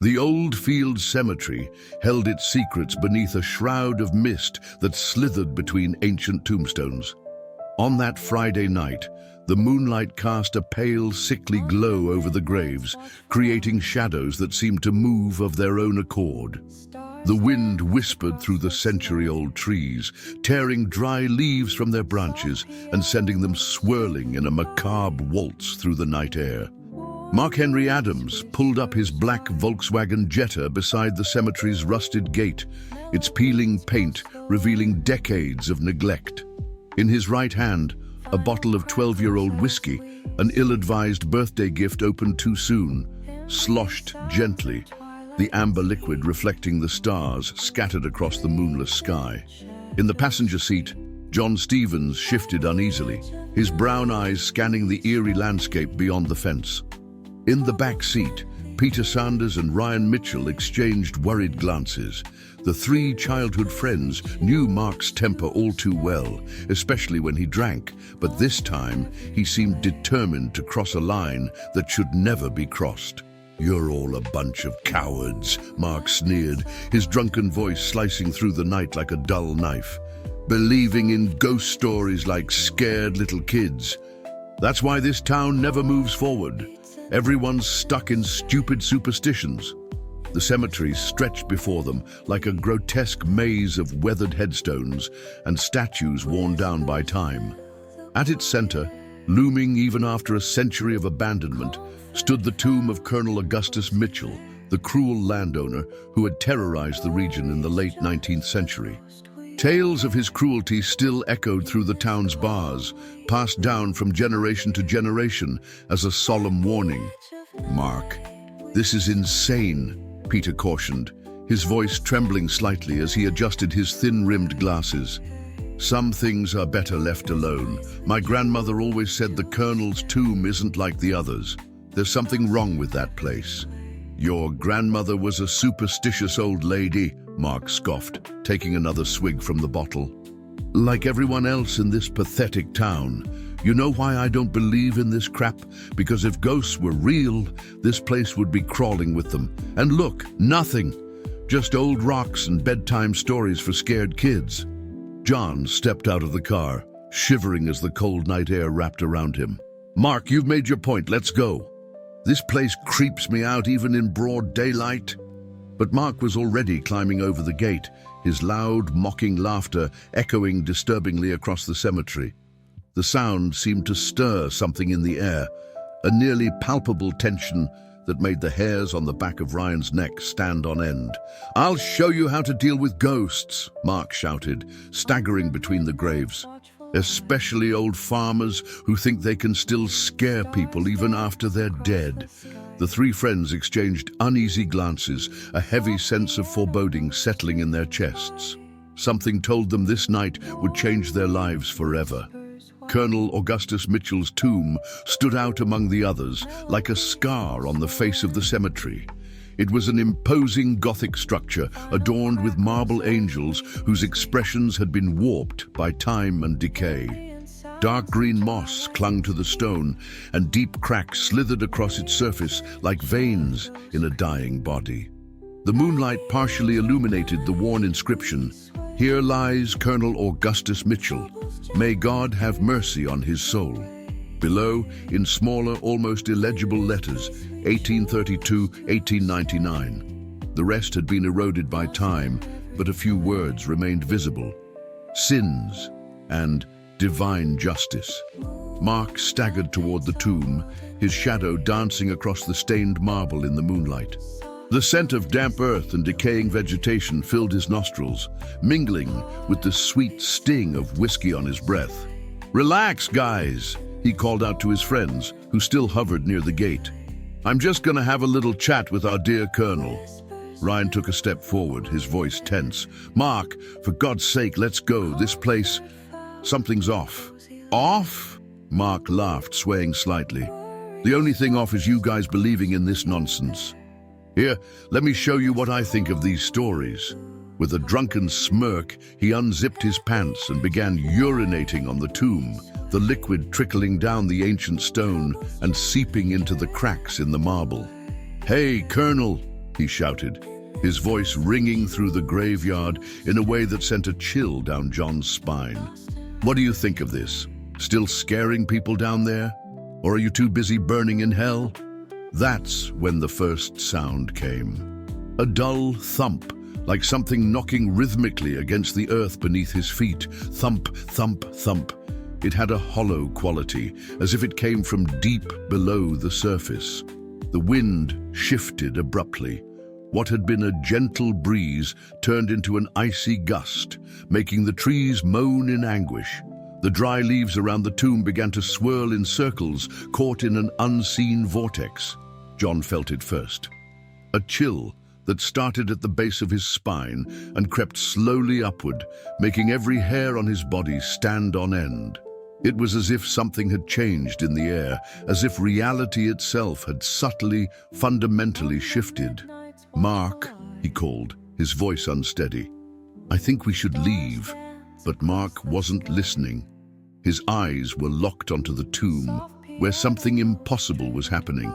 The old field cemetery held its secrets beneath a shroud of mist that slithered between ancient tombstones. On that Friday night, the moonlight cast a pale, sickly glow over the graves, creating shadows that seemed to move of their own accord. The wind whispered through the century-old trees, tearing dry leaves from their branches and sending them swirling in a macabre waltz through the night air. Mark Henry Adams pulled up his black Volkswagen Jetta beside the cemetery's rusted gate, its peeling paint revealing decades of neglect. In his right hand, a bottle of 12-year-old whiskey, an ill-advised birthday gift opened too soon, sloshed gently, the amber liquid reflecting the stars scattered across the moonless sky. In the passenger seat, John Stevens shifted uneasily, his brown eyes scanning the eerie landscape beyond the fence. In the back seat, Peter Sanders and Ryan Mitchell exchanged worried glances. The three childhood friends knew Mark's temper all too well, especially when he drank, but this time he seemed determined to cross a line that should never be crossed. "You're all a bunch of cowards," Mark sneered, his drunken voice slicing through the night like a dull knife. "Believing in ghost stories like scared little kids. That's why this town never moves forward. Everyone's stuck in stupid superstitions." The cemetery stretched before them like a grotesque maze of weathered headstones and statues worn down by time. At its center, looming even after a century of abandonment, stood the tomb of Colonel Augustus Mitchell, the cruel landowner who had terrorized the region in the late 19th century. Tales of his cruelty still echoed through the town's bars, passed down from generation to generation as a solemn warning. "Mark, this is insane," Peter cautioned, his voice trembling slightly as he adjusted his thin-rimmed glasses. "Some things are better left alone. My grandmother always said the Colonel's tomb isn't like the others. There's something wrong with that place." "Your grandmother was a superstitious old lady," Mark scoffed, taking another swig from the bottle. "Like everyone else in this pathetic town. You know why I don't believe in this crap? Because if ghosts were real, this place would be crawling with them. And look, nothing. Just old rocks and bedtime stories for scared kids." John stepped out of the car, shivering as the cold night air wrapped around him. "Mark, you've made your point. Let's go. This place creeps me out even in broad daylight." But Mark was already climbing over the gate, his loud, mocking laughter echoing disturbingly across the cemetery. The sound seemed to stir something in the air, a nearly palpable tension that made the hairs on the back of Ryan's neck stand on end. "I'll show you how to deal with ghosts," Mark shouted, staggering between the graves. "Especially old farmers who think they can still scare people even after they're dead." The three friends exchanged uneasy glances, a heavy sense of foreboding settling in their chests. Something told them this night would change their lives forever. Colonel Augustus Mitchell's tomb stood out among the others, like a scar on the face of the cemetery. It was an imposing Gothic structure, adorned with marble angels whose expressions had been warped by time and decay. Dark green moss clung to the stone, and deep cracks slithered across its surface like veins in a dying body. The moonlight partially illuminated the worn inscription, "Here lies Colonel Augustus Mitchell. May God have mercy on his soul." Below, in smaller, almost illegible letters, 1832-1899. The rest had been eroded by time, but a few words remained visible. "Sins" and "Divine Justice." Mark staggered toward the tomb, his shadow dancing across the stained marble in the moonlight. The scent of damp earth and decaying vegetation filled his nostrils, mingling with the sweet sting of whiskey on his breath. "Relax, guys," he called out to his friends, who still hovered near the gate. "I'm just gonna have a little chat with our dear Colonel." Ryan took a step forward, his voice tense. "Mark, for God's sake, let's go. This place, something's off." "Off?" Mark laughed, swaying slightly. "The only thing off is you guys believing in this nonsense. Here, let me show you what I think of these stories." With a drunken smirk, he unzipped his pants and began urinating on the tomb, the liquid trickling down the ancient stone and seeping into the cracks in the marble. "Hey, Colonel," he shouted, his voice ringing through the graveyard in a way that sent a chill down John's spine. "What do you think of this? Still scaring people down there? Or are you too busy burning in hell?" That's when the first sound came. A dull thump, like something knocking rhythmically against the earth beneath his feet. Thump, thump, thump. It had a hollow quality, as if it came from deep below the surface. The wind shifted abruptly. What had been a gentle breeze turned into an icy gust, making the trees moan in anguish. The dry leaves around the tomb began to swirl in circles, caught in an unseen vortex. John felt it first. A chill that started at the base of his spine and crept slowly upward, making every hair on his body stand on end. It was as if something had changed in the air, as if reality itself had subtly, fundamentally shifted. "Mark," he called, his voice unsteady. "I think we should leave." But Mark wasn't listening. His eyes were locked onto the tomb, where something impossible was happening.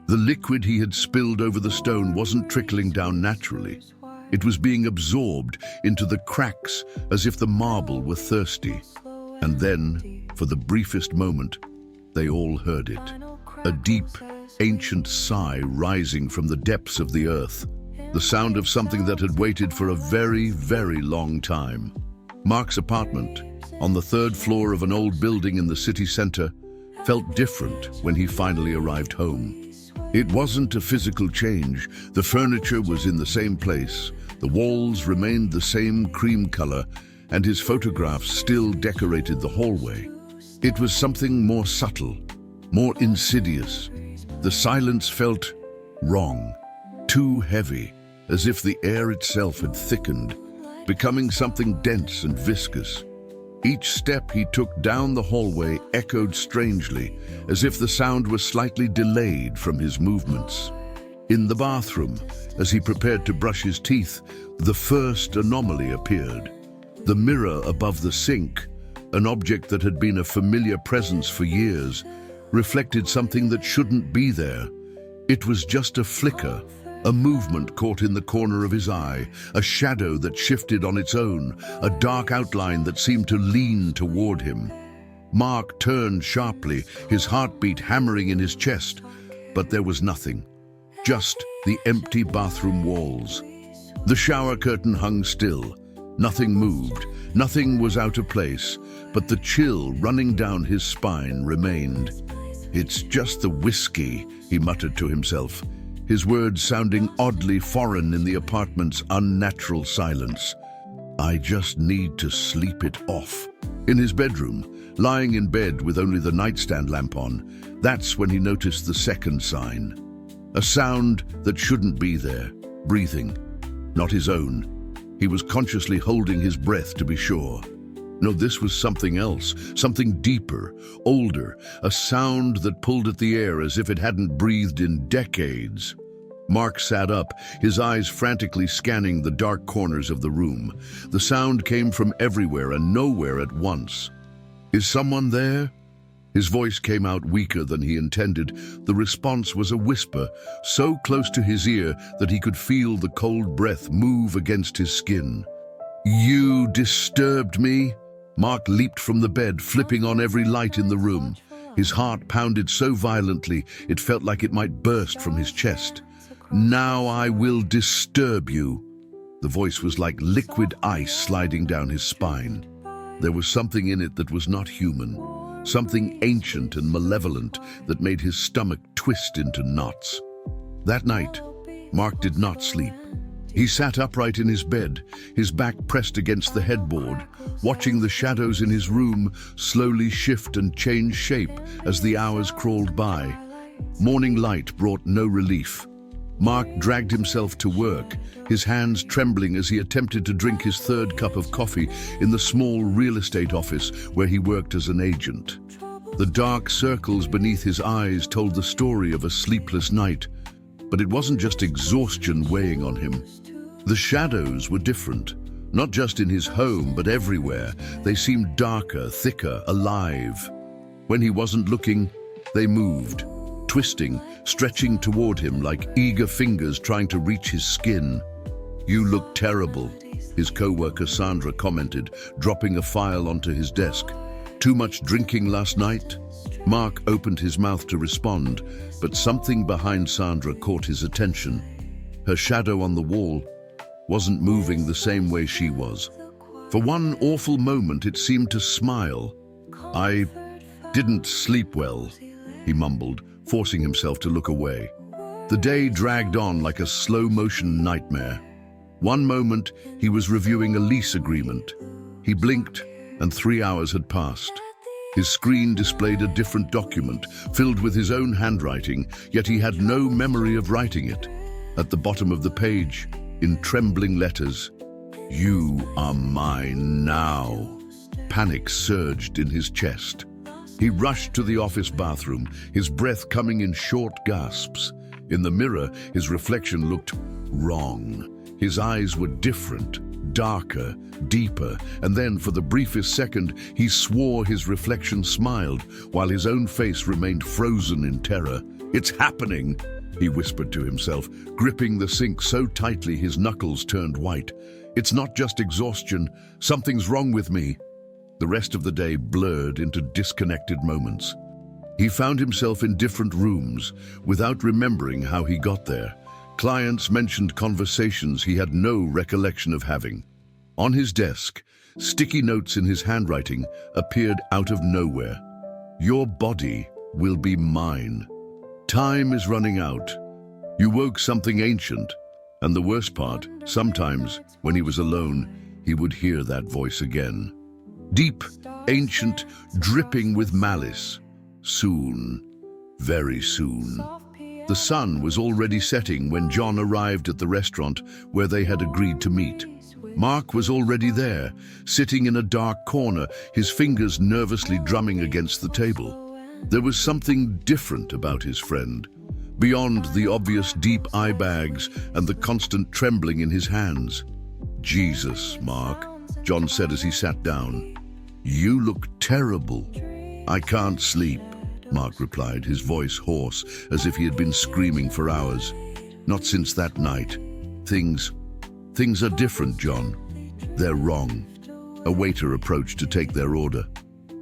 The liquid he had spilled over the stone wasn't trickling down naturally. It was being absorbed into the cracks as if the marble were thirsty. And then, for the briefest moment, they all heard it. A deep, ancient sigh rising from the depths of the earth. The sound of something that had waited for a very, very long time. Mark's apartment, on the third floor of an old building in the city center, felt different when he finally arrived home. It wasn't a physical change. The furniture was in the same place. The walls remained the same cream color, and his photographs still decorated the hallway. It was something more subtle, more insidious. The silence felt wrong, too heavy, as if the air itself had thickened, becoming something dense and viscous. Each step he took down the hallway echoed strangely, as if the sound was slightly delayed from his movements. In the bathroom, as he prepared to brush his teeth, the first anomaly appeared. The mirror above the sink, an object that had been a familiar presence for years, reflected something that shouldn't be there. It was just a flicker, a movement caught in the corner of his eye, a shadow that shifted on its own, a dark outline that seemed to lean toward him. Mark turned sharply, his heartbeat hammering in his chest, but there was nothing, just the empty bathroom walls. The shower curtain hung still. Nothing moved, nothing was out of place, but the chill running down his spine remained. "It's just the whiskey," he muttered to himself, his words sounding oddly foreign in the apartment's unnatural silence. "I just need to sleep it off." In his bedroom, lying in bed with only the nightstand lamp on, that's when he noticed the second sign. A sound that shouldn't be there, breathing, not his own. He was consciously holding his breath to be sure. No, this was something else, something deeper, older, a sound that pulled at the air as if it hadn't breathed in decades. Mark sat up, his eyes frantically scanning the dark corners of the room. The sound came from everywhere and nowhere at once. "Is someone there?" His voice came out weaker than he intended. The response was a whisper, so close to his ear that he could feel the cold breath move against his skin. "You disturbed me?" Mark leaped from the bed, flipping on every light in the room. His heart pounded so violently it felt like it might burst from his chest. "Now I will disturb you." The voice was like liquid ice sliding down his spine. There was something in it that was not human, something ancient and malevolent that made his stomach twist into knots. That night, Mark did not sleep. He sat upright in his bed, his back pressed against the headboard, watching the shadows in his room slowly shift and change shape as the hours crawled by. Morning light brought no relief. Mark dragged himself to work, his hands trembling as he attempted to drink his third cup of coffee in the small real estate office where he worked as an agent. The dark circles beneath his eyes told the story of a sleepless night, but it wasn't just exhaustion weighing on him. The shadows were different, not just in his home, but everywhere. They seemed darker, thicker, alive. When he wasn't looking, they moved, twisting, stretching toward him like eager fingers trying to reach his skin. "You look terrible," his co-worker Sandra commented, dropping a file onto his desk. "Too much drinking last night?" Mark opened his mouth to respond, but something behind Sandra caught his attention. Her shadow on the wall wasn't moving the same way she was. For one awful moment, it seemed to smile. "I didn't sleep well," he mumbled, forcing himself to look away. The day dragged on like a slow-motion nightmare. One moment, he was reviewing a lease agreement. He blinked, and 3 hours had passed. His screen displayed a different document, filled with his own handwriting, yet he had no memory of writing it. At the bottom of the page, in trembling letters, "You are mine now." Panic surged in his chest. He rushed to the office bathroom, his breath coming in short gasps. In the mirror, his reflection looked wrong. His eyes were different, darker, deeper, and then, for the briefest second, he swore his reflection smiled, while his own face remained frozen in terror. "It's happening," he whispered to himself, gripping the sink so tightly his knuckles turned white. "It's not just exhaustion. Something's wrong with me." The rest of the day blurred into disconnected moments. He found himself in different rooms, without remembering how he got there. Clients mentioned conversations he had no recollection of having. On his desk, sticky notes in his handwriting appeared out of nowhere. "Your body will be mine. Time is running out. You woke something ancient." And the worst part, sometimes, when he was alone, he would hear that voice again. Deep, ancient, dripping with malice. Soon, very soon. The sun was already setting when John arrived at the restaurant where they had agreed to meet. Mark was already there, sitting in a dark corner, his fingers nervously drumming against the table. There was something different about his friend, beyond the obvious deep eye bags and the constant trembling in his hands. "Jesus, Mark," John said as he sat down. "You look terrible." "I can't sleep," Mark replied, his voice hoarse, as if he had been screaming for hours. "Not since that night. Things are different, John. They're wrong." A waiter approached to take their order.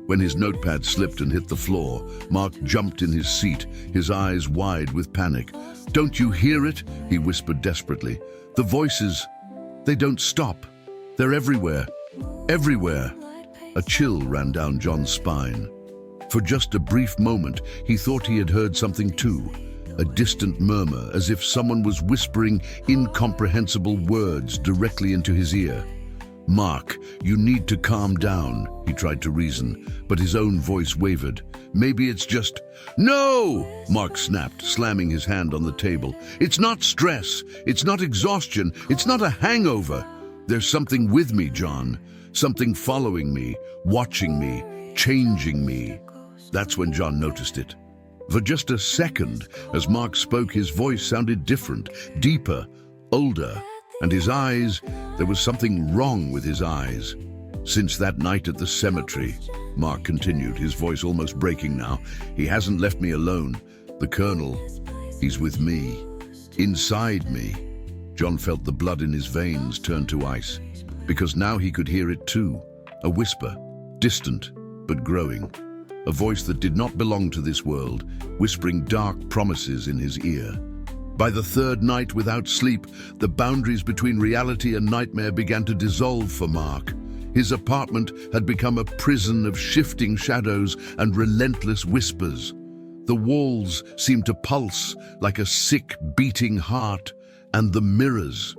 When his notepad slipped and hit the floor, Mark jumped in his seat, his eyes wide with panic. "Don't you hear it?" he whispered desperately. "The voices, they don't stop. They're everywhere. Everywhere." A chill ran down John's spine. For just a brief moment, he thought he had heard something too, a distant murmur, as if someone was whispering incomprehensible words directly into his ear. "Mark, you need to calm down," he tried to reason, but his own voice wavered. "Maybe it's just—" "No!" Mark snapped, slamming his hand on the table. "It's not stress. It's not exhaustion. It's not a hangover. There's something with me, John. Something following me, watching me, changing me." That's when John noticed it. For just a second, as Mark spoke, his voice sounded different, deeper, older, and his eyes, there was something wrong with his eyes. "Since that night at the cemetery," Mark continued, his voice almost breaking now, "he hasn't left me alone. The Colonel, he's with me, inside me." John felt the blood in his veins turn to ice, because now he could hear it too, a whisper, distant but growing. A voice that did not belong to this world, whispering dark promises in his ear. By the third night without sleep, the boundaries between reality and nightmare began to dissolve for Mark. His apartment had become a prison of shifting shadows and relentless whispers. The walls seemed to pulse like a sick, beating heart, and the mirrors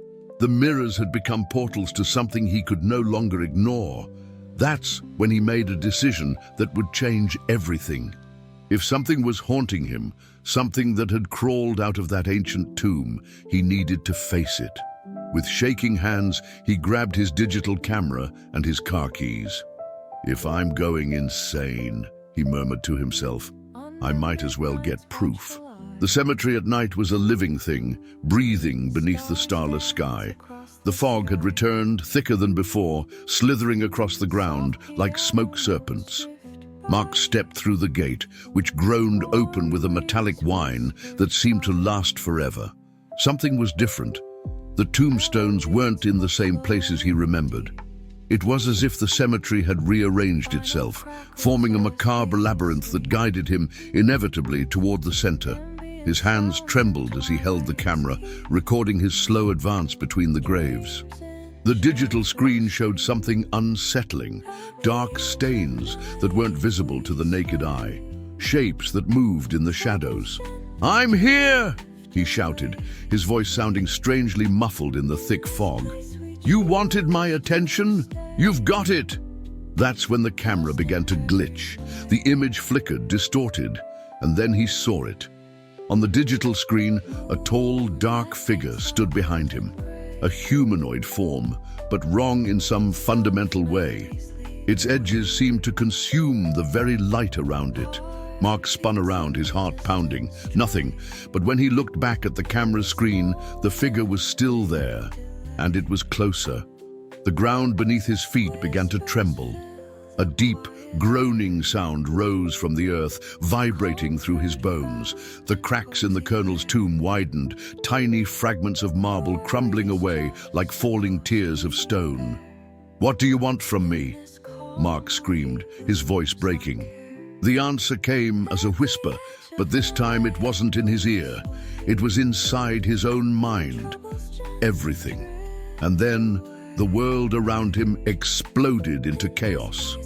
had become portals to something he could no longer ignore. That's when he made a decision that would change everything. If something was haunting him, something that had crawled out of that ancient tomb, he needed to face it. With shaking hands, he grabbed his digital camera and his car keys. "If I'm going insane," he murmured to himself, "I might as well get proof." The cemetery at night was a living thing, breathing beneath the starless sky. The fog had returned, thicker than before, slithering across the ground like smoke serpents. Mark stepped through the gate, which groaned open with a metallic whine that seemed to last forever. Something was different. The tombstones weren't in the same places he remembered. It was as if the cemetery had rearranged itself, forming a macabre labyrinth that guided him inevitably toward the center. His hands trembled as he held the camera, recording his slow advance between the graves. The digital screen showed something unsettling, dark stains that weren't visible to the naked eye, shapes that moved in the shadows. "I'm here!" he shouted, his voice sounding strangely muffled in the thick fog. "You wanted my attention? You've got it!" That's when the camera began to glitch. The image flickered, distorted, and then he saw it. On the digital screen, a tall, dark figure stood behind him. A humanoid form, but wrong in some fundamental way. Its edges seemed to consume the very light around it. Mark spun around, his heart pounding. Nothing, but when he looked back at the camera screen, the figure was still there, and it was closer. The ground beneath his feet began to tremble. A deep, groaning sound rose from the earth, vibrating through his bones. The cracks in the colonel's tomb widened, tiny fragments of marble crumbling away like falling tears of stone. "What do you want from me?" Mark screamed, his voice breaking. The answer came as a whisper, but this time it wasn't in his ear. It was inside his own mind. Everything. And then the world around him exploded into chaos.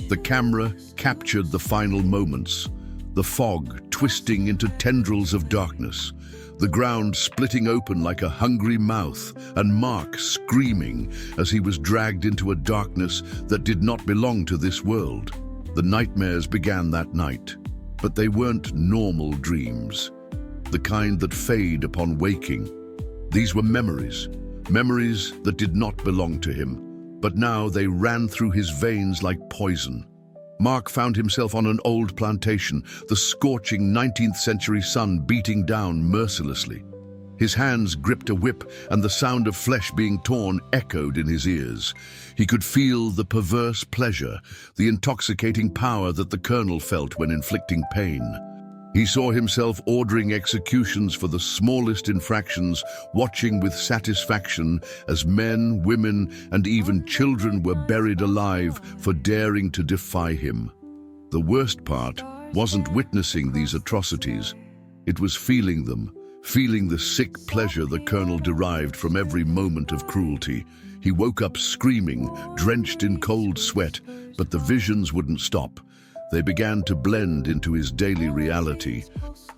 The camera captured the final moments, the fog twisting into tendrils of darkness, the ground splitting open like a hungry mouth, and Mark screaming as he was dragged into a darkness that did not belong to this world. The nightmares began that night, but they weren't normal dreams, the kind that fade upon waking. These were memories that did not belong to him, but now they ran through his veins like poison. Mark found himself on an old plantation, the scorching 19th century sun beating down mercilessly. His hands gripped a whip, and the sound of flesh being torn echoed in his ears. He could feel the perverse pleasure, the intoxicating power that the colonel felt when inflicting pain. He saw himself ordering executions for the smallest infractions, watching with satisfaction as men, women, and even children were buried alive for daring to defy him. The worst part wasn't witnessing these atrocities. It was feeling them, feeling the sick pleasure the colonel derived from every moment of cruelty. He woke up screaming, drenched in cold sweat, but the visions wouldn't stop. They began to blend into his daily reality.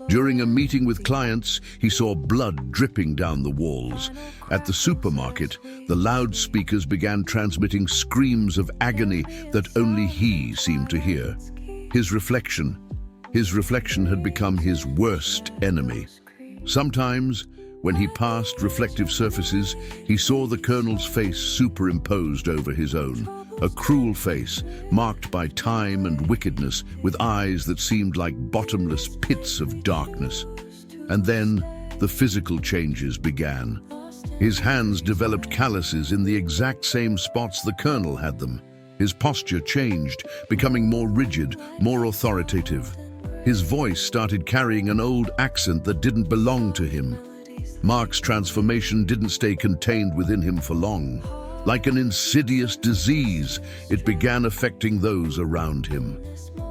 During a meeting with clients, he saw blood dripping down the walls. At the supermarket, the loudspeakers began transmitting screams of agony that only he seemed to hear. His reflection had become his worst enemy. Sometimes, when he passed reflective surfaces, he saw the colonel's face superimposed over his own. A cruel face, marked by time and wickedness, with eyes that seemed like bottomless pits of darkness. And then, the physical changes began. His hands developed calluses in the exact same spots the colonel had them. His posture changed, becoming more rigid, more authoritative. His voice started carrying an old accent that didn't belong to him. Mark's transformation didn't stay contained within him for long. Like an insidious disease, it began affecting those around him.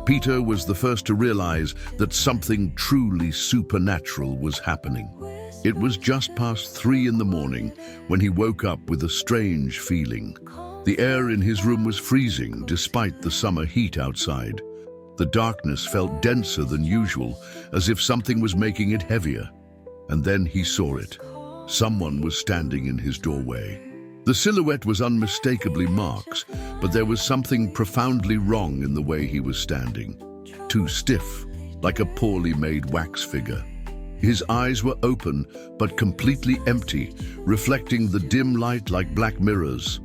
Peter was the first to realize that something truly supernatural was happening. It was just past 3 in the morning when he woke up with a strange feeling. The air in his room was freezing despite the summer heat outside. The darkness felt denser than usual, as if something was making it heavier. And then he saw it. Someone was standing in his doorway. The silhouette was unmistakably Mark's, but there was something profoundly wrong in the way he was standing. Too stiff, like a poorly made wax figure. His eyes were open, but completely empty, reflecting the dim light like black mirrors.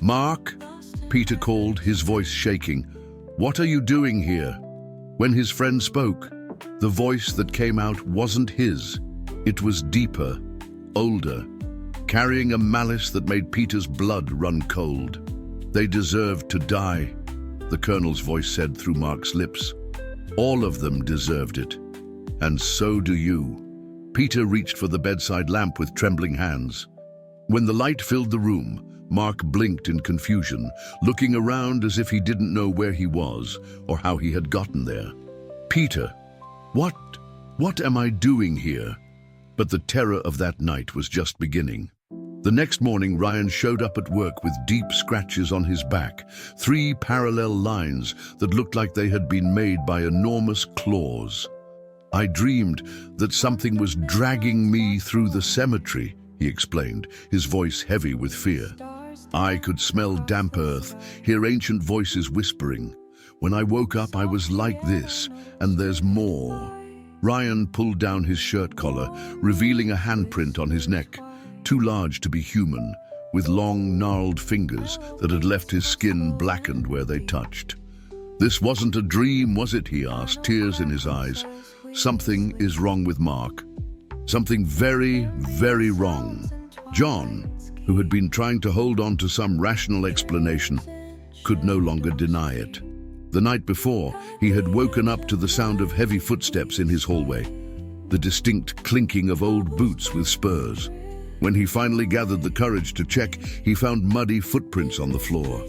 "Mark?" Peter called, his voice shaking. "What are you doing here?" When his friend spoke, the voice that came out wasn't his. It was deeper, older, carrying a malice that made Peter's blood run cold. They deserved to die. the colonel's voice said through Mark's lips. All of them deserved it. And so do you. Peter reached for the bedside lamp with trembling hands. When the light filled the room, Mark blinked in confusion, looking around as if he didn't know where he was or how he had gotten there. Peter, what am I doing here? But the terror of that night was just beginning. The next morning, Ryan showed up at work with deep scratches on his back, 3 parallel lines that looked like they had been made by enormous claws. I dreamed that something was dragging me through the cemetery, he explained, his voice heavy with fear. I could smell damp earth, hear ancient voices whispering. When I woke up, I was like this, and there's more. Ryan pulled down his shirt collar, revealing a handprint on his neck, too large to be human, with long, gnarled fingers that had left his skin blackened where they touched. This wasn't a dream, was it? He asked, tears in his eyes. Something is wrong with Mark. Something very, very wrong. John, who had been trying to hold on to some rational explanation, could no longer deny it. The night before, he had woken up to the sound of heavy footsteps in his hallway, the distinct clinking of old boots with spurs. When he finally gathered the courage to check, he found muddy footprints on the floor.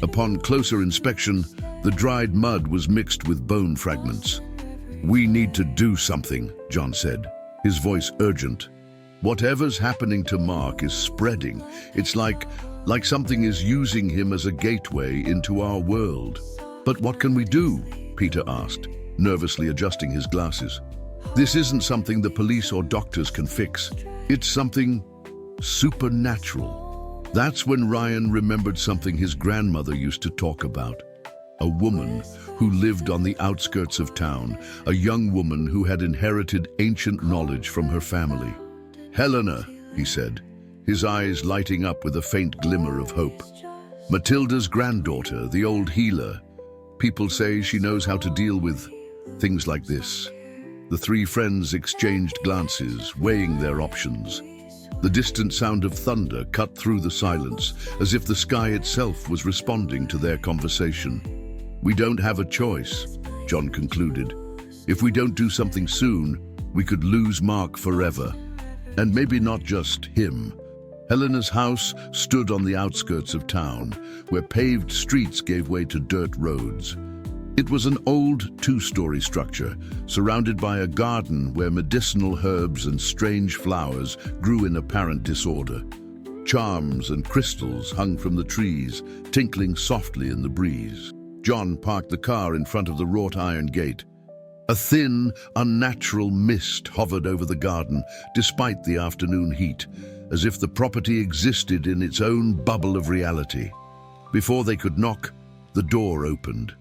Upon closer inspection, the dried mud was mixed with bone fragments. We need to do something, John said, his voice urgent. Whatever's happening to Mark is spreading. It's like something is using him as a gateway into our world. But what can we do? Peter asked, nervously adjusting his glasses. This isn't something the police or doctors can fix. It's something supernatural. That's when Ryan remembered something his grandmother used to talk about. A woman who lived on the outskirts of town, a young woman who had inherited ancient knowledge from her family. Helena, he said, his eyes lighting up with a faint glimmer of hope. Matilda's granddaughter, the old healer. People say she knows how to deal with things like this. The 3 friends exchanged glances, weighing their options. The distant sound of thunder cut through the silence, as if the sky itself was responding to their conversation. We don't have a choice, John concluded. If we don't do something soon, we could lose Mark forever. And maybe not just him. Helena's house stood on the outskirts of town, where paved streets gave way to dirt roads. It was an old 2-story structure, surrounded by a garden where medicinal herbs and strange flowers grew in apparent disorder. Charms and crystals hung from the trees, tinkling softly in the breeze. John parked the car in front of the wrought iron gate. A thin, unnatural mist hovered over the garden, despite the afternoon heat, as if the property existed in its own bubble of reality. Before they could knock, the door opened.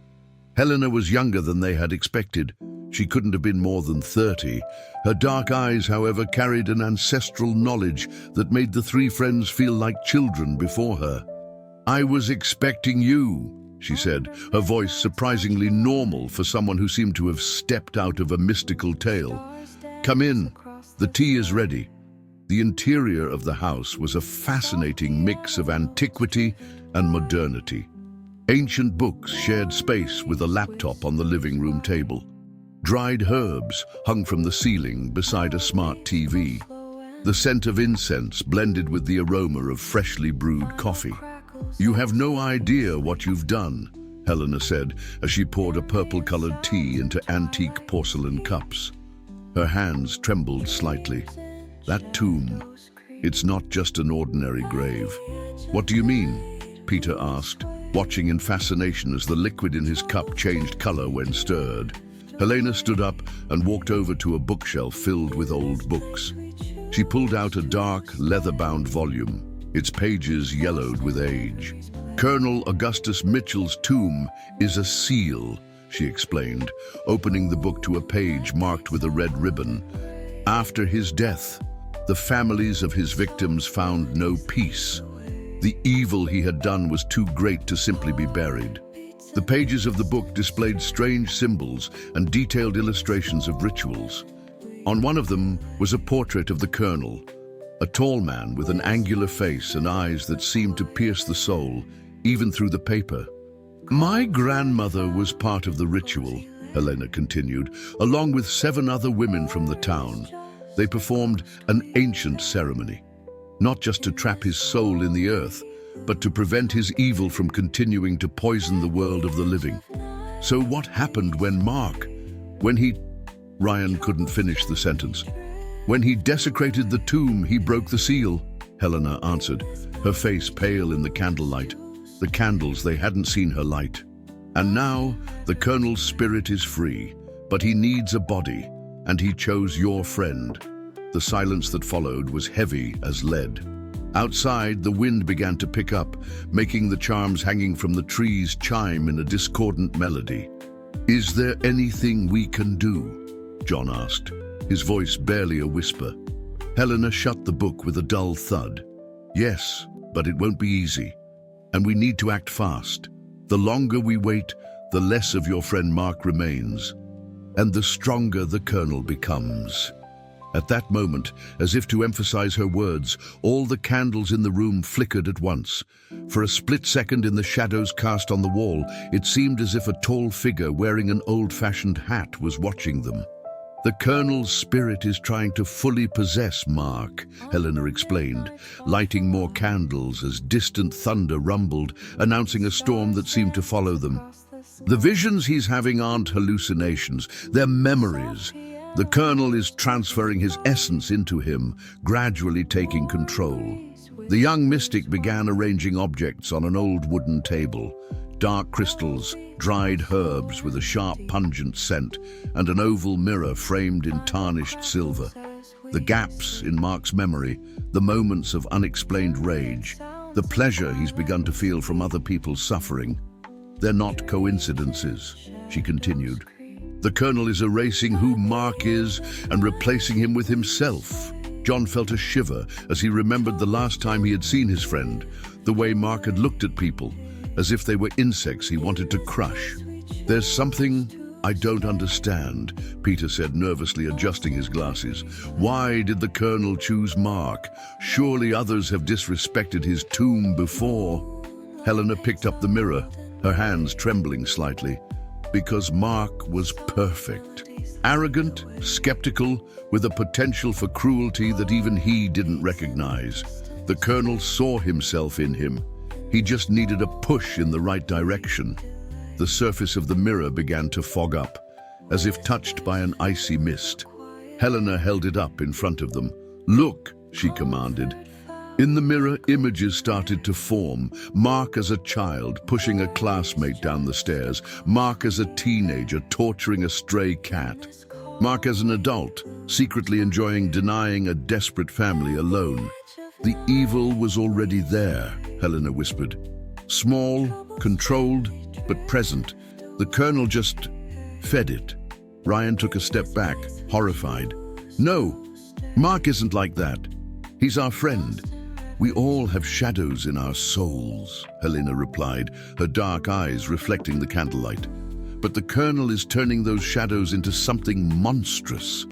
Helena was younger than they had expected. She couldn't have been more than 30. Her dark eyes, however, carried an ancestral knowledge that made the 3 friends feel like children before her. I was expecting you, she said, her voice surprisingly normal for someone who seemed to have stepped out of a mystical tale. Come in, the tea is ready. The interior of the house was a fascinating mix of antiquity and modernity. Ancient books shared space with a laptop on the living room table. Dried herbs hung from the ceiling beside a smart TV. The scent of incense blended with the aroma of freshly brewed coffee. You have no idea what you've done, Helena said as she poured a purple-colored tea into antique porcelain cups. Her hands trembled slightly. That tomb, it's not just an ordinary grave. What do you mean? Peter asked, watching in fascination as the liquid in his cup changed color when stirred. Helena stood up and walked over to a bookshelf filled with old books. She pulled out a dark, leather-bound volume, its pages yellowed with age. Colonel Augustus Mitchell's tomb is a seal, she explained, opening the book to a page marked with a red ribbon. After his death, the families of his victims found no peace. The evil he had done was too great to simply be buried. The pages of the book displayed strange symbols and detailed illustrations of rituals. On one of them was a portrait of the colonel, a tall man with an angular face and eyes that seemed to pierce the soul, even through the paper. My grandmother was part of the ritual, Helena continued, along with 7 other women from the town. They performed an ancient ceremony, not just to trap his soul in the earth, but to prevent his evil from continuing to poison the world of the living. So what happened when Ryan couldn't finish the sentence. When he desecrated the tomb, he broke the seal, Helena answered, her face pale in the candlelight. The candles, they hadn't seen her light. And now, the Colonel's spirit is free, but he needs a body, and he chose your friend. The silence that followed was heavy as lead. Outside, the wind began to pick up, making the charms hanging from the trees chime in a discordant melody. "Is there anything we can do?" John asked, his voice barely a whisper. Helena shut the book with a dull thud. "Yes, but it won't be easy. And we need to act fast. The longer we wait, the less of your friend Mark remains, and the stronger the Colonel becomes." At that moment, as if to emphasize her words, all the candles in the room flickered at once. For a split second in the shadows cast on the wall, it seemed as if a tall figure wearing an old-fashioned hat was watching them. "The Colonel's spirit is trying to fully possess Mark," Helena explained, lighting more candles as distant thunder rumbled, announcing a storm that seemed to follow them. "The visions he's having aren't hallucinations, they're memories. The Colonel is transferring his essence into him, gradually taking control." The young mystic began arranging objects on an old wooden table. Dark crystals, dried herbs with a sharp, pungent scent, and an oval mirror framed in tarnished silver. The gaps in Mark's memory, the moments of unexplained rage, the pleasure he's begun to feel from other people's suffering. "They're not coincidences," she continued. "The Colonel is erasing who Mark is and replacing him with himself." John felt a shiver as he remembered the last time he had seen his friend, the way Mark had looked at people, as if they were insects he wanted to crush. "There's something I don't understand," Peter said, nervously adjusting his glasses. "Why did the Colonel choose Mark? Surely others have disrespected his tomb before." Helena picked up the mirror, her hands trembling slightly. "Because Mark was perfect. Arrogant, skeptical, with a potential for cruelty that even he didn't recognize. The Colonel saw himself in him. He just needed a push in the right direction." The surface of the mirror began to fog up, as if touched by an icy mist. Helena held it up in front of them. "Look," she commanded. In the mirror, images started to form. Mark as a child, pushing a classmate down the stairs. Mark as a teenager, torturing a stray cat. Mark as an adult, secretly enjoying denying a desperate family alone. "The evil was already there," Helena whispered. "Small, controlled, but present. The Colonel just fed it." Ryan took a step back, horrified. "No, Mark isn't like that. He's our friend. We all have shadows in our souls," Helena replied, her dark eyes reflecting the candlelight. "But the Colonel is turning those shadows into something monstrous.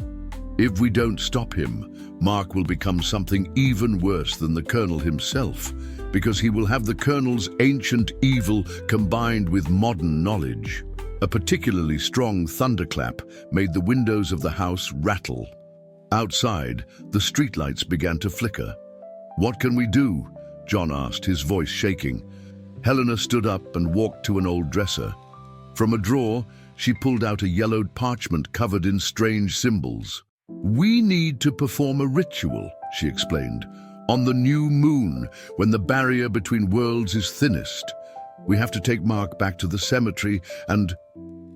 If we don't stop him, Mark will become something even worse than the Colonel himself, because he will have the Colonel's ancient evil combined with modern knowledge." A particularly strong thunderclap made the windows of the house rattle. Outside, the streetlights began to flicker. "What can we do?" John asked, his voice shaking. Helena stood up and walked to an old dresser. From a drawer, she pulled out a yellowed parchment covered in strange symbols. "We need to perform a ritual," she explained, "on the new moon, when the barrier between worlds is thinnest. We have to take Mark back to the cemetery and—"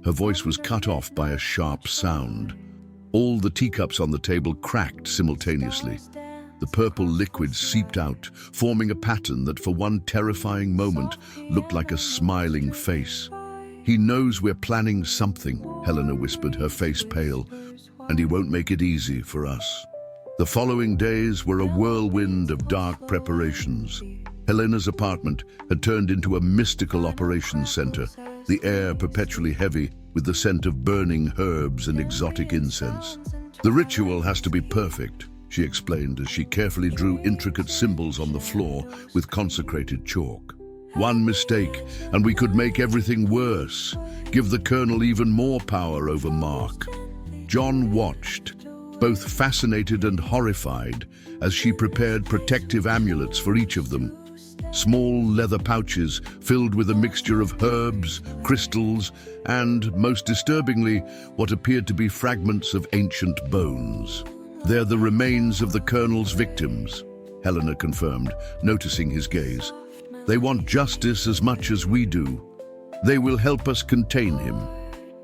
Her voice was cut off by a sharp sound. All the teacups on the table cracked simultaneously. The purple liquid seeped out, forming a pattern that for one terrifying moment looked like a smiling face. "He knows we're planning something," Helena whispered, her face pale, "and he won't make it easy for us." The following days were a whirlwind of dark preparations. Helena's apartment had turned into a mystical operations center, the air perpetually heavy with the scent of burning herbs and exotic incense. "The ritual has to be perfect," she explained as she carefully drew intricate symbols on the floor with consecrated chalk. One mistake, and we could make everything worse, give the Colonel even more power over Mark. John watched, both fascinated and horrified, as she prepared protective amulets for each of them. Small leather pouches filled with a mixture of herbs, crystals, and, most disturbingly, what appeared to be fragments of ancient bones. "They're the remains of the Colonel's victims," Helena confirmed, noticing his gaze. "They want justice as much as we do. They will help us contain him."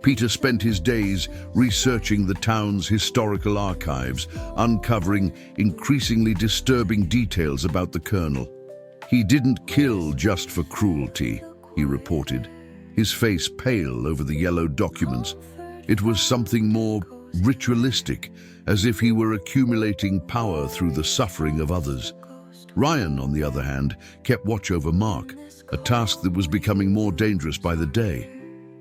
Peter spent his days researching the town's historical archives, uncovering increasingly disturbing details about the Colonel. "He didn't kill just for cruelty," he reported, his face pale over the yellow documents. "It was something more ritualistic, as if he were accumulating power through the suffering of others." Ryan, on the other hand, kept watch over Mark, a task that was becoming more dangerous by the day.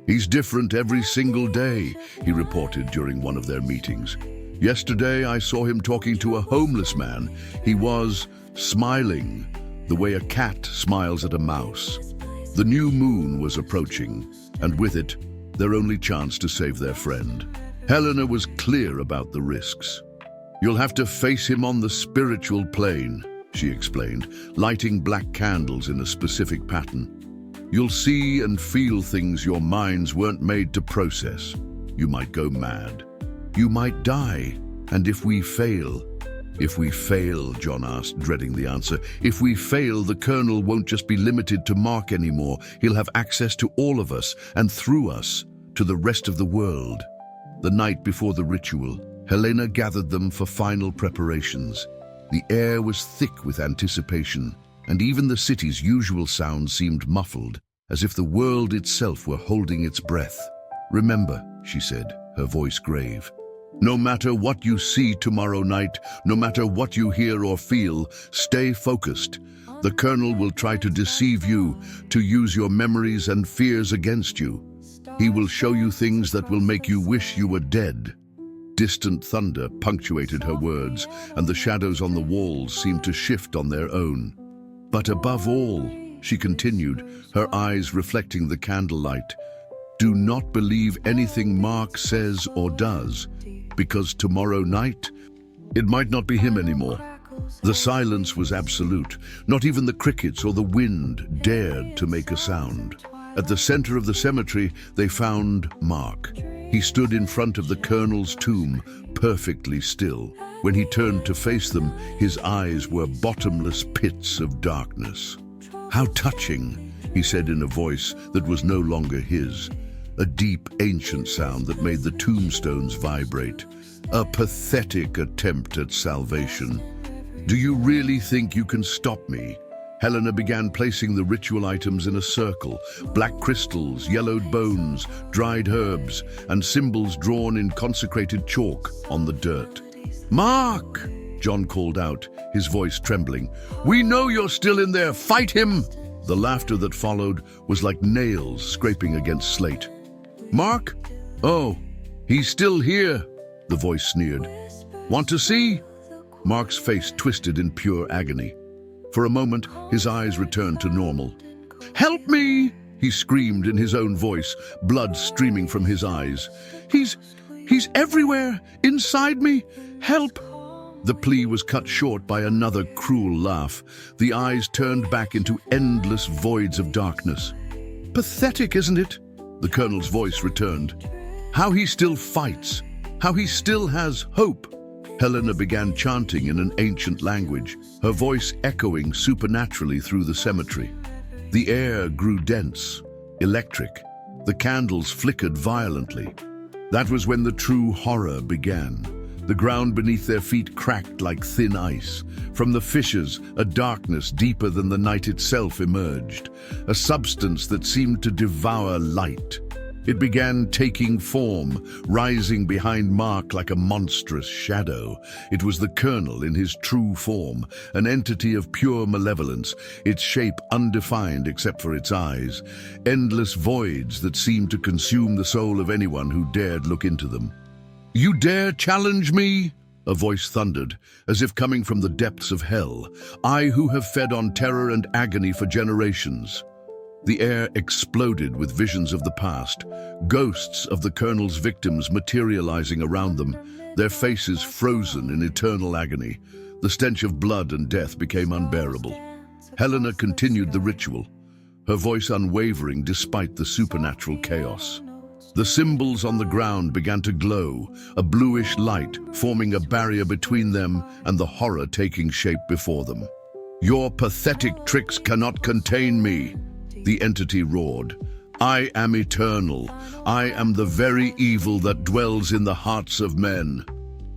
"He's different every single day," he reported during one of their meetings. "Yesterday I saw him talking to a homeless man. He was smiling, the way a cat smiles at a mouse." The new moon was approaching, and with it, their only chance to save their friend. Helena was clear about the risks. "You'll have to face him on the spiritual plane," she explained, lighting black candles in a specific pattern. "You'll see and feel things your minds weren't made to process. You might go mad. You might die. And if we fail..." "If we fail," John asked, dreading the answer. "If we fail, the Colonel won't just be limited to Mark anymore. He'll have access to all of us, and through us, to the rest of the world." The night before the ritual, Helena gathered them for final preparations. The air was thick with anticipation, and even the city's usual sounds seemed muffled, as if the world itself were holding its breath. "Remember," she said, her voice grave, "no matter what you see tomorrow night, no matter what you hear or feel, stay focused. The Colonel will try to deceive you, to use your memories and fears against you. He will show you things that will make you wish you were dead." Distant thunder punctuated her words, and the shadows on the walls seemed to shift on their own. "But above all," she continued, her eyes reflecting the candlelight, "do not believe anything Mark says or does, because tomorrow night, it might not be him anymore." The silence was absolute. Not even the crickets or the wind dared to make a sound. At the center of the cemetery, they found Mark. He stood in front of the Colonel's tomb, perfectly still. When he turned to face them, his eyes were bottomless pits of darkness. "How touching," he said in a voice that was no longer his, a deep, ancient sound that made the tombstones vibrate. "A pathetic attempt at salvation. Do you really think you can stop me?" Helena began placing the ritual items in a circle, black crystals, yellowed bones, dried herbs, and symbols drawn in consecrated chalk on the dirt. "Mark!" John called out, his voice trembling. "We know you're still in there! Fight him!" The laughter that followed was like nails scraping against slate. "Mark? Oh, he's still here," the voice sneered. "Want to see?" Mark's face twisted in pure agony. For a moment, his eyes returned to normal. "Help me!" he screamed in his own voice, blood streaming from his eyes. He's everywhere, inside me! Help!" The plea was cut short by another cruel laugh. The eyes turned back into endless voids of darkness. "Pathetic, isn't it?" The Colonel's voice returned. "How he still fights, how he still has hope." Helena began chanting in an ancient language, her voice echoing supernaturally through the cemetery. The air grew dense, electric. The candles flickered violently. That was when the true horror began. The ground beneath their feet cracked like thin ice. From the fissures, a darkness deeper than the night itself emerged, a substance that seemed to devour light. It began taking form, rising behind Mark like a monstrous shadow. It was the Colonel in his true form, an entity of pure malevolence, its shape undefined except for its eyes, endless voids that seemed to consume the soul of anyone who dared look into them. "You dare challenge me?" a voice thundered, as if coming from the depths of hell. "I who have fed on terror and agony for generations." The air exploded with visions of the past, ghosts of the colonel's victims materializing around them, their faces frozen in eternal agony. The stench of blood and death became unbearable. Helena continued the ritual, her voice unwavering despite the supernatural chaos. The symbols on the ground began to glow, a bluish light forming a barrier between them and the horror taking shape before them. "Your pathetic tricks cannot contain me," the entity roared. "I am eternal. I am the very evil that dwells in the hearts of men."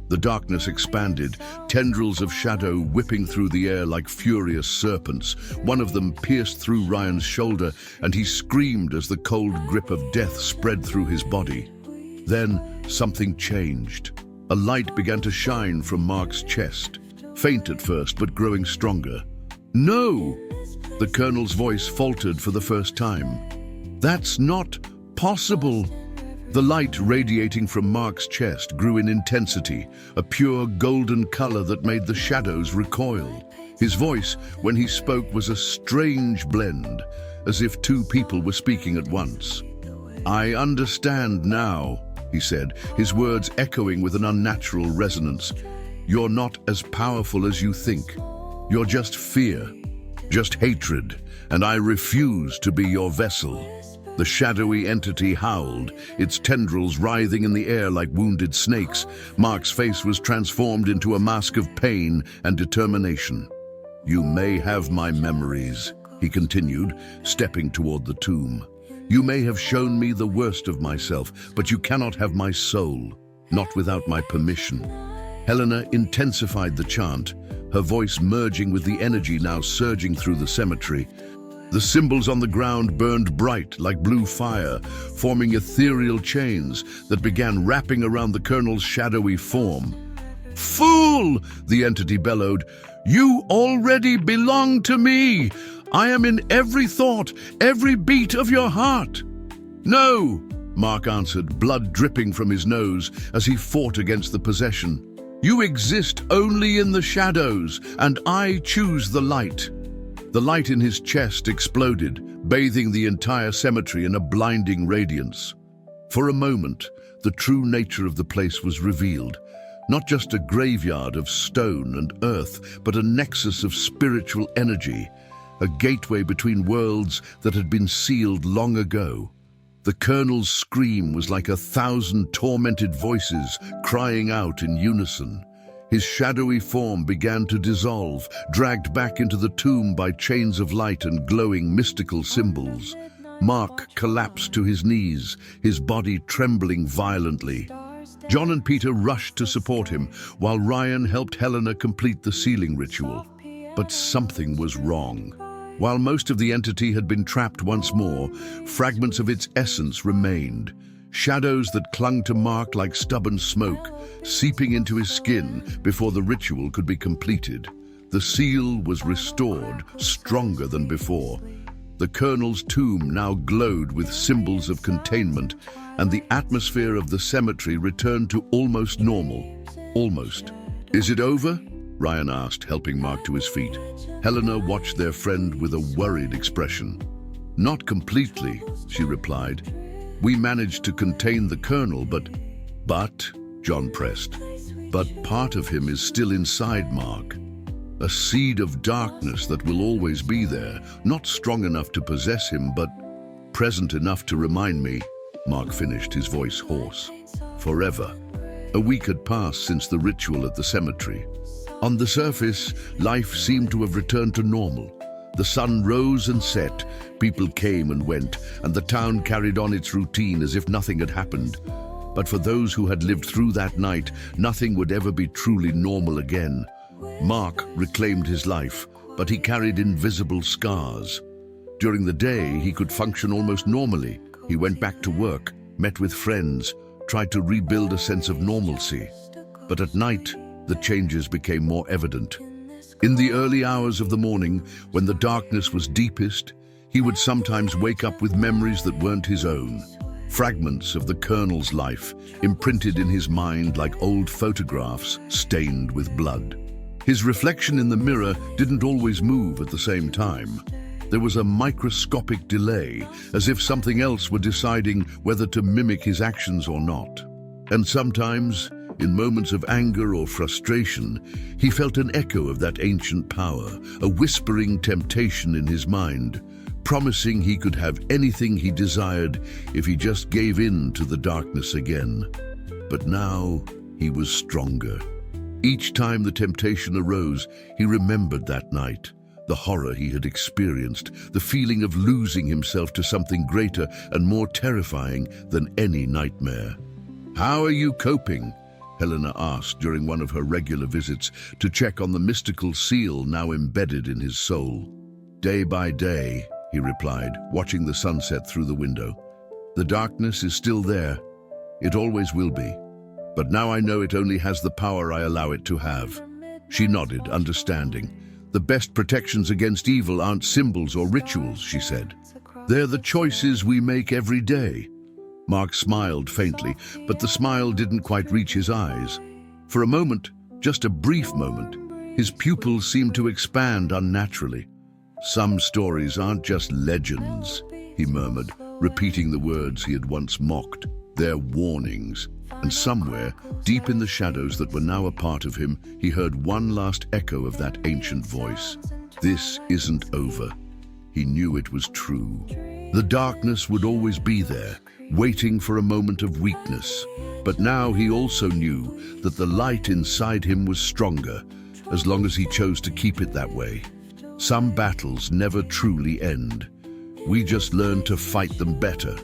The darkness expanded, tendrils of shadow whipping through the air like furious serpents. One of them pierced through Ryan's shoulder, and he screamed as the cold grip of death spread through his body. Then something changed. A light began to shine from Mark's chest, faint at first but growing stronger. "No!" The colonel's voice faltered for the first time. "That's not possible." The light radiating from Mark's chest grew in intensity, a pure golden color that made the shadows recoil. His voice, when he spoke, was a strange blend, as if two people were speaking at once. "I understand now," he said, his words echoing with an unnatural resonance. "You're not as powerful as you think. You're just fear, just hatred, and I refuse to be your vessel." The shadowy entity howled, its tendrils writhing in the air like wounded snakes. Mark's face was transformed into a mask of pain and determination. "You may have my memories," he continued, stepping toward the tomb. "You may have shown me the worst of myself, but you cannot have my soul, not without my permission." Helena intensified the chant, her voice merging with the energy now surging through the cemetery. The symbols on the ground burned bright like blue fire, forming ethereal chains that began wrapping around the colonel's shadowy form. "Fool!" the entity bellowed. "You already belong to me! I am in every thought, every beat of your heart!" "No!" Mark answered, blood dripping from his nose as he fought against the possession. "You exist only in the shadows, and I choose the light." The light in his chest exploded, bathing the entire cemetery in a blinding radiance. For a moment, the true nature of the place was revealed. Not just a graveyard of stone and earth, but a nexus of spiritual energy, a gateway between worlds that had been sealed long ago. The colonel's scream was like 1,000 tormented voices crying out in unison. His shadowy form began to dissolve, dragged back into the tomb by chains of light and glowing mystical symbols. Mark collapsed to his knees, his body trembling violently. John and Peter rushed to support him, while Ryan helped Helena complete the sealing ritual. But something was wrong. While most of the entity had been trapped once more, fragments of its essence remained. Shadows that clung to Mark like stubborn smoke, seeping into his skin before the ritual could be completed. The seal was restored, stronger than before. The colonel's tomb now glowed with symbols of containment, and the atmosphere of the cemetery returned to almost normal. Almost. "Is it over?" Ryan asked, helping Mark to his feet. Helena watched their friend with a worried expression. "Not completely," she replied. "We managed to contain the colonel, but, John pressed, "but part of him is still inside Mark. A seed of darkness that will always be there, not strong enough to possess him, but present enough to remind me," Mark finished, his voice hoarse. "Forever." A week had passed since the ritual at the cemetery. On the surface, life seemed to have returned to normal. The sun rose and set, people came and went, and the town carried on its routine as if nothing had happened. But for those who had lived through that night, nothing would ever be truly normal again. Mark reclaimed his life, but he carried invisible scars. During the day, he could function almost normally. He went back to work, met with friends, tried to rebuild a sense of normalcy. But at night, the changes became more evident. In the early hours of the morning, when the darkness was deepest, he would sometimes wake up with memories that weren't his own. Fragments of the colonel's life, imprinted in his mind like old photographs stained with blood. His reflection in the mirror didn't always move at the same time. there was a microscopic delay, as if something else were deciding whether to mimic his actions or not. And sometimes, in moments of anger or frustration, he felt an echo of that ancient power, a whispering temptation in his mind, promising he could have anything he desired if he just gave in to the darkness again. But now he was stronger. Each time the temptation arose, he remembered that night, the horror he had experienced, the feeling of losing himself to something greater and more terrifying than any nightmare. "How are you coping?" Helena asked during one of her regular visits to check on the mystical seal now embedded in his soul. "Day by day," he replied, watching the sunset through the window. "The darkness is still there. It always will be. But now I know it only has the power I allow it to have." She nodded, understanding. "The best protections against evil aren't symbols or rituals," she said. "They're the choices we make every day." Mark smiled faintly, but the smile didn't quite reach his eyes. For a moment, just a brief moment, his pupils seemed to expand unnaturally. "Some stories aren't just legends," he murmured, repeating the words he had once mocked. "They're warnings." And somewhere, deep in the shadows that were now a part of him, he heard one last echo of that ancient voice. This isn't over. He knew it was true. The darkness would always be there, waiting for a moment of weakness. But now he also knew that the light inside him was stronger, as long as he chose to keep it that way. Some battles never truly end. We just learn to fight them better.